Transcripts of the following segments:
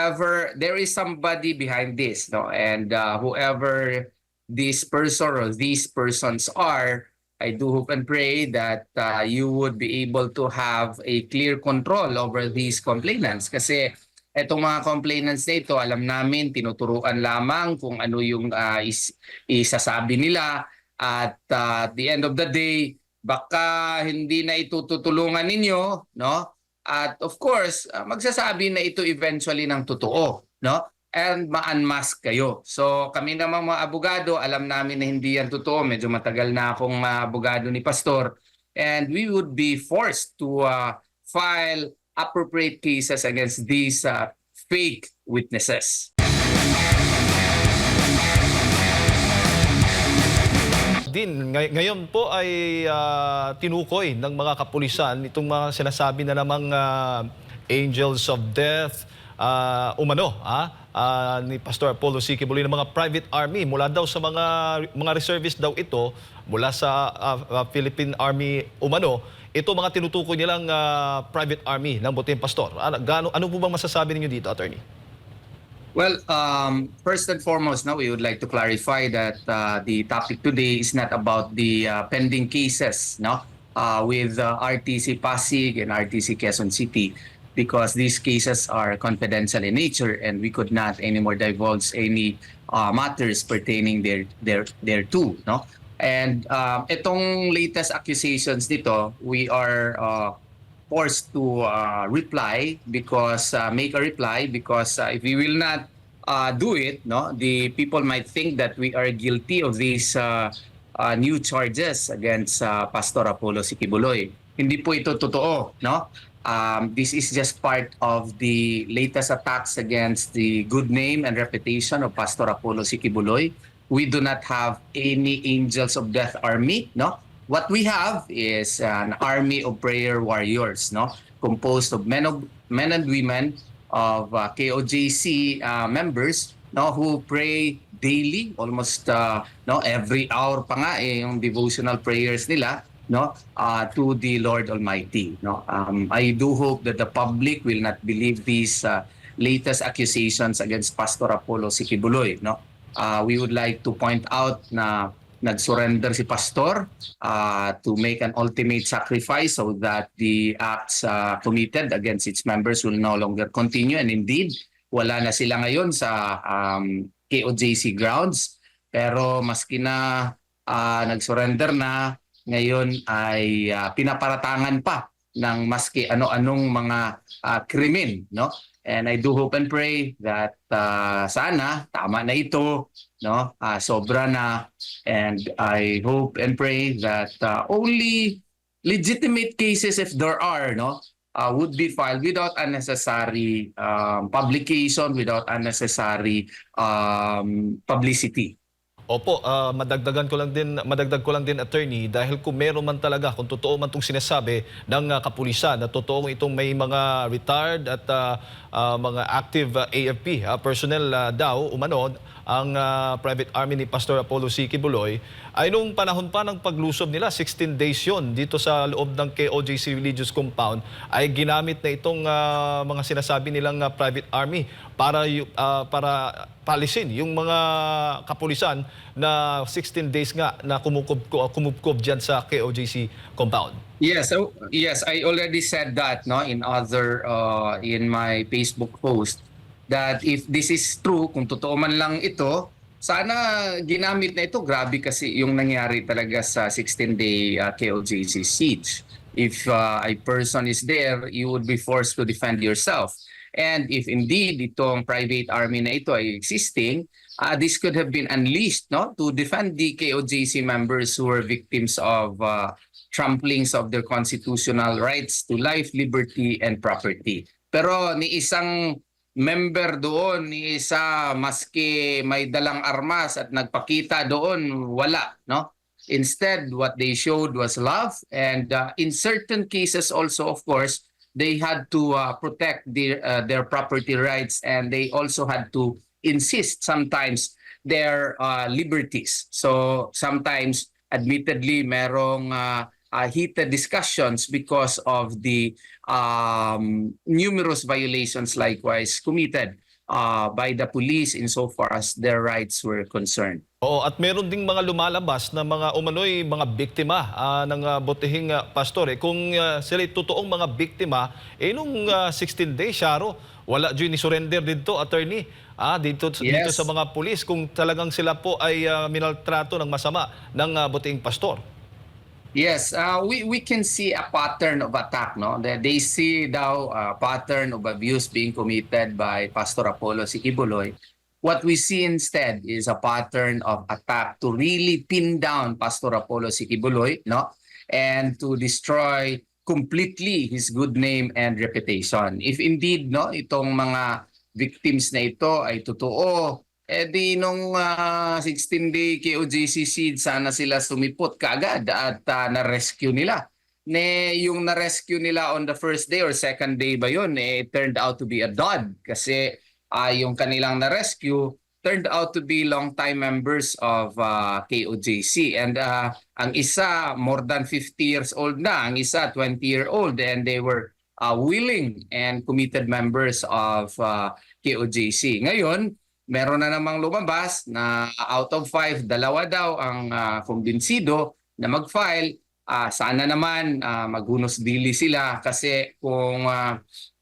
whoever, there is somebody behind this, no? And whoever this person or these persons are, I do hope and pray that you would be able to have a clear control over these complainants. Kasi etong mga complainants na ito, alam namin, tinuturuan lamang kung ano yung isasabi nila. At at the end of the day, baka hindi na ito tutulungan ninyo, no? At of course, magsasabi na ito eventually ng totoo, no? And ma-unmask kayo. So kami naman mga abogado, alam namin na hindi yan totoo. Medyo matagal na akong abogado ni Pastor. And we would be forced to file appropriate cases against these fake witnesses. Ngayon po ay tinukoy ng mga kapulisan itong mga sinasabi na namang angels of death umano ni Pastor Apollo C. Quiboloy ng mga private army mula daw sa mga reservist daw ito mula sa Philippine Army umano. Ito mga tinutukoy nilang private army ng buting pastor. Ano po bang masasabi ninyo dito, Attorney? Well, first and foremost, we would like to clarify that the topic today is not about the pending cases, with RTC Pasig and RTC Quezon City, because these cases are confidential in nature and we could not anymore divulge any matters pertaining thereto, no? And itong latest accusations dito, we are forced to make a reply because if we will not do it, the people might think that we are guilty of these new charges against Pastor Apollo C. Quiboloy. Hindi po ito totoo, no? This is just part of the latest attacks against the good name and reputation of Pastor Apollo C. Quiboloy. We do not have any angels of death army, no? What we have is an army of prayer warriors, no? Composed of men and women of KOJC members, no, who pray daily, almost every hour pa nga yung devotional prayers nila, no, to the Lord Almighty, no. I do hope that the public will not believe these latest accusations against Pastor Apollo C. Quiboloy, no. We would like to point out na nag-surrender si Pastor to make an ultimate sacrifice so that the acts committed against its members will no longer continue. And indeed, wala na sila ngayon sa KOJC grounds. Pero maski na nag-surrender na, ngayon ay pinaparatangan pa ng maski ano-anong mga krimen, no? And I do hope and pray that sana tama na ito, no? Sobra na, and I hope and pray that only legitimate cases, if there are, no, would be filed without unnecessary publication, without unnecessary publicity. Opo, madagdag ko lang din, Attorney, dahil kung meron man talaga, kung totoo man itong sinasabi ng kapulisan na totoo itong may mga retired at mga active AFP personnel daw umano ang private army ni Pastor Apollo C. Quiboloy, ay nung panahon pa ng paglusob nila, 16 days yon dito sa loob ng KOJC Religious Compound, ay ginamit na itong mga sinasabi nilang private army para palisin yung mga kapulisan na 16 days nga na kumupkob dyan sa KOJC compound. Yes, I already said that, no, in my Facebook post, that if this is true, kung totoo man lang ito, sana ginamit na ito. Grabe kasi yung nangyari talaga sa 16-day KOJC siege. If a person is there, you would be forced to defend yourself. And if indeed itong private army na ito ay existing, this could have been unleashed, no, to defend the KOJC members who were victims of tramplings of their constitutional rights to life, liberty, and property. Pero ni isang member doon, ni isa maski may dalang armas at nagpakita doon, wala, no? Instead, what they showed was love, and in certain cases also, of course, they had to protect their property rights, and they also had to insist sometimes their liberties. So sometimes, admittedly, merong heated discussions because of the numerous violations likewise committed by the police insofar as their rights were concerned. Oo, at meron ding mga lumalabas na mga umano'y mga biktima ng butihing pastor. Kung sila'y totoong mga biktima, nung 16 days, Sharo, wala dyan ni surrender dito, attorney. Dito Yes. sa mga pulis, kung talagang sila po ay minaltrato ng masama ng butihing pastor. Yes, we can see a pattern of attack, no? They see daw a pattern of abuse being committed by Pastor Apollo Sikibuloy. What we see instead is a pattern of attack to really pin down Pastor Apollo Sikibuloy, no? And to destroy completely his good name and reputation. If indeed, no, itong mga victims na ito ay totoo, di nung 16-day KOJC seed, sana sila sumipot kaagad at na-rescue nila. Yung na-rescue nila on the first day or second day ba yun, it turned out to be a dud. Kasi yung kanilang na-rescue turned out to be long-time members of KOJC. And ang isa, more than 50 years old na. Ang isa, 20-year-old. And they were willing and committed members of KOJC. Ngayon, meron na namang lumabas na out of 5, 2 daw ang kumbinsido na mag-file. Sana naman maghunos dili sila kasi kung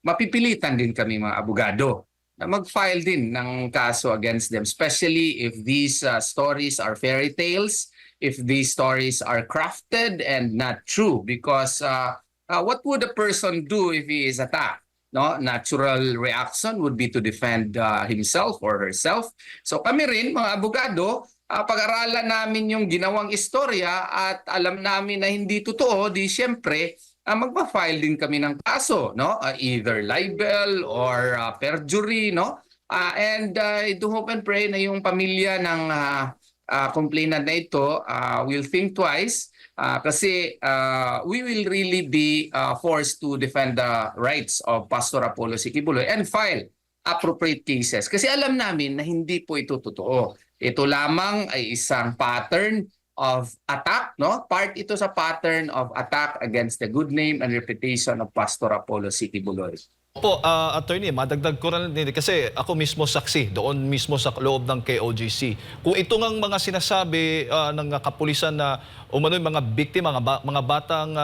mapipilitan din kami mga abogado na mag-file din ng kaso against them, especially if these stories are fairy tales, if these stories are crafted and not true. Because what would a person do if he is attacked? No, natural reaction would be to defend himself or herself. So kami rin mga abogado, pag-aralan namin yung ginawang istorya at alam namin na hindi totoo, di siyempre magpa-file din kami ng kaso, no? Either libel or perjury, no? And I do hope and pray na yung pamilya ng complainant na ito will think twice. Kasi we will really be forced to defend the rights of Pastor Apollo Sikibuloy and file appropriate cases. Kasi alam namin na hindi po ito totoo. Ito lamang ay isang pattern of attack, no? Part ito sa pattern of attack against the good name and reputation of Pastor Apollo Sikibuloy. Opo, attorney, madagdag ko rin din kasi ako mismo saksi doon mismo sa loob ng KOJC. Kung ito ngang mga sinasabi ng kapulisan na umano yung mga biktima, mga batang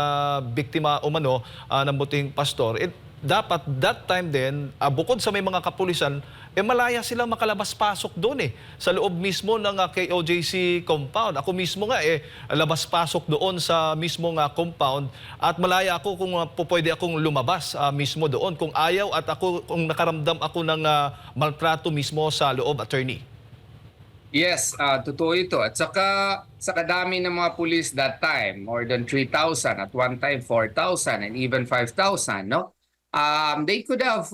biktima umano ng butihing pastor, dapat that time din, bukod sa may mga kapulisan, malaya silang makalabas-pasok doon sa loob mismo ng KOJC compound. Ako mismo nga labas-pasok doon sa mismo compound at malaya ako kung pwede akong lumabas mismo doon kung ayaw at ako kung nakaramdam ako ng maltrato mismo sa loob, attorney. Yes, totoo ito. At saka sa kadami ng mga police that time, more than 3,000, at one time 4,000 and even 5,000, no? They could have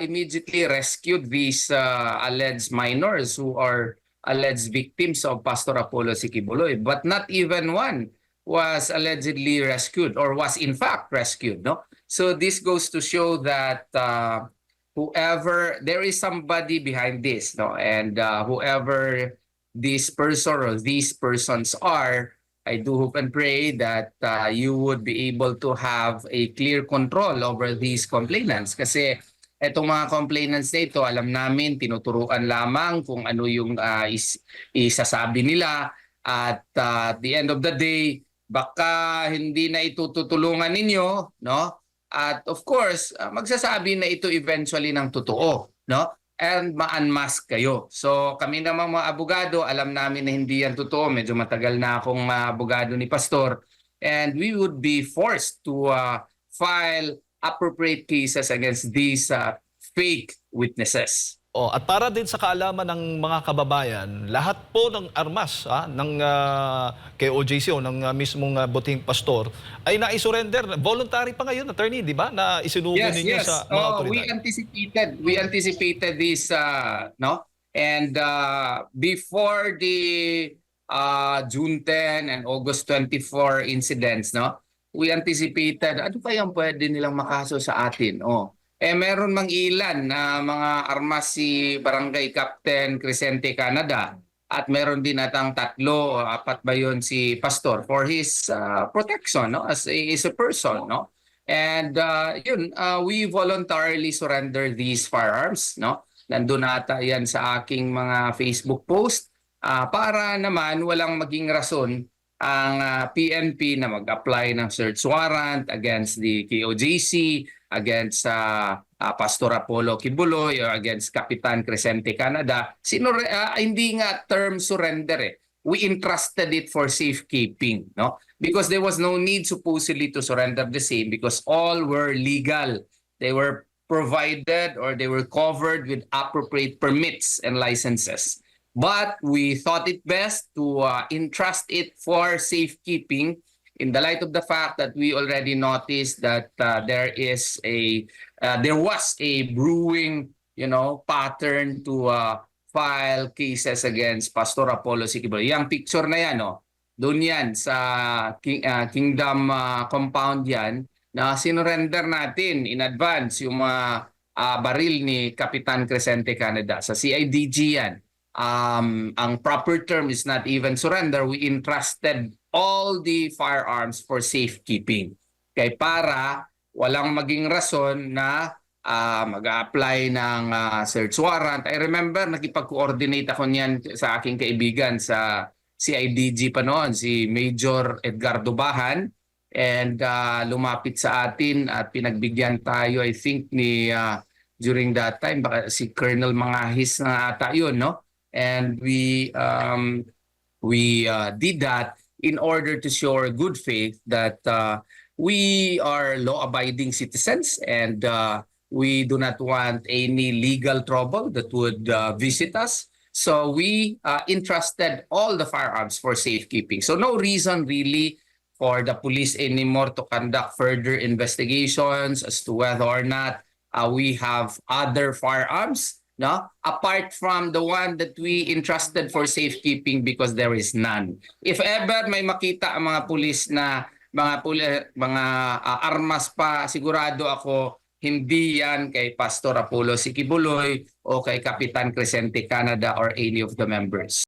immediately rescued these alleged minors who are alleged victims of Pastor Apollo Sikibuloy, but not even one was allegedly rescued or was in fact rescued, no? So this goes to show that there is somebody behind this, no? And whoever this person or these persons are, I do hope and pray that you would be able to have a clear control over these complainants. Kasi itong mga complainants na ito, alam namin, tinuturuan lamang kung ano yung isasabi nila. At at the end of the day, baka hindi na ito tutulungan ninyo, no? At of course, magsasabi na ito eventually ng totoo, no? And ma-unmask kayo. So kami naman mga abogado, alam namin na hindi yan totoo. Medyo matagal na akong abogado ni Pastor. And we would be forced to file appropriate cases against these fake witnesses. At para din sa kaalaman ng mga kababayan, lahat po ng armas ng KOJC o ng mismong butihing pastor ay naisurrender. Voluntary pa ngayon, attorney, di ba? Na isinugo ninyo sa mga otoridad. We anticipated this, no? And before the June 10 and August 24 incidents, no? We anticipated, ano pa yung pwede nilang makaso sa atin? Meron mang ilan na mga armas si Barangay Captain Crescente Canada at meron din atang 3 o 4 ba yun si Pastor for his protection, no, as a person, no. And we voluntarily surrender these firearms, no. Nandun ata yan sa aking mga Facebook post, para naman walang maging rason ang PNP na mag-apply ng search warrant against the KOJC, against Pastor Apollo Kibuloy, or against Kapitan Crescente Canada. Hindi nga term surrender eh. We entrusted it for safekeeping, no? Because there was no need supposedly to surrender the same because all were legal. They were provided or they were covered with appropriate permits and licenses. But we thought it best to entrust it for safekeeping in the light of the fact that we already noticed that there was a brewing, pattern to file cases against Pastor Apollo Siquiboloy. Yung picture na yan, doon yan sa Kingdom compound yan, na sinurrender natin in advance yung mga baril ni Kapitan Crescente Canada. Sa CIDG yan. Ang proper term is not even surrender. We entrusted all the firearms for safekeeping. Kaya para walang maging rason na mag-a-apply ng search warrant. I remember nakipag-coordinate ako niyan sa aking kaibigan sa CIDG pa noon, si Major Edgardo Bahan. And lumapit sa atin at pinagbigyan tayo, I think, during that time, baka si Colonel Mangahis na ata yun, no? And we did that in order to show good faith that we are law-abiding citizens and we do not want any legal trouble that would visit us. So we entrusted all the firearms for safekeeping. So no reason really for the police anymore to conduct further investigations as to whether or not we have other firearms, no, apart from the one that we entrusted for safekeeping because there is none. If ever may makita ang mga pulis na mga armas pa, sigurado ako hindi yan kay Pastor Apollo Siquiboloy o kay Kapitan Crescente Canada or any of the members.